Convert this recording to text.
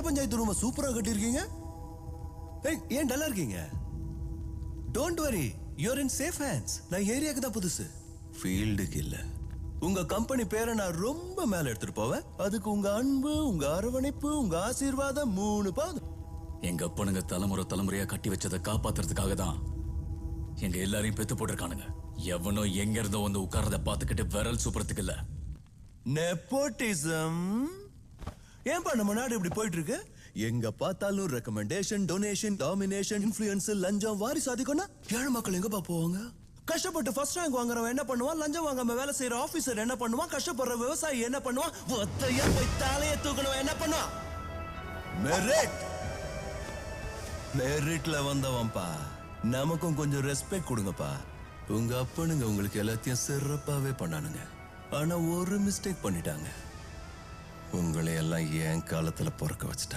பஞ்சாயத்து ரூம சூப்பரா கட்டியிருக்கீங்க. ஏன் டல்லா இருக்கீங்க? Don't worry, you are in safe hands. நான் ஏரியாக்கு தான் புதுசு, ஃபீல்டுக்கு இல்ல. உங்க கம்பெனி பேரை நான் ரொம்ப மேல எடுத்துட்டு போவேன். அதுக்கு உங்க அன்பு, உங்க அரவணைப்பு, உங்க ஆசீர்வாதம் 3 பாதம். எங்க அப்பனுங்க தலைமுறையா கட்டி வச்சதை காப்பாத்துறதுக்காக தான் எங்க எல்லாரையும் பெத்து போட்டிருக்கானுங்க. எவனோ எங்க இருந்தோ வந்து உட்கார்றத பாத்துக்கிட்டு விரல் சூப்பறதுக்கு இல்ல. நெப்போட்டிசம் ஏன்பா நம்ம நாடு இப்படி போயிட்டு இருக்கு? எங்க பார்த்தாலும் ரெக்கமெண்டேஷன், டொனேஷன், டாமினேஷன், இன்ஃப்ளூயன்ஸ், லஞ்சம், வாரிசு அதிகம்னா ஏழை மக்கள் எங்கப்பா போவாங்க? கஷ்டப்பட்டு ஃபர்ஸ்ட் ரேங்க் வாங்குறவன் என்ன பண்ணுவான்? லஞ்சம் வாங்காம வேலை செய்யற ஆபீசர் என்ன பண்ணுவான்? கஷ்டப்படுற விவசாயி என்ன பண்ணுவான்? ஒத்தையா போய் தலைய தூக்கணும் என்ன பண்ணுவான்? மெரிட்ல வந்தவன்பா. நமக்கும் கொஞ்சம் ரெஸ்பெக்ட் கொடுங்கப்பா. உங்க அப்பனுங்க உங்களுக்கு எல்லாத்தையும் சிறப்பாவே பண்ணானுங்க. ஆனா ஒரு மிஸ்டேக் பண்ணிட்டாங்க. உங்களை எல்லாம் என் காலத்துல பொறுக்க வச்சுட்டாங்க.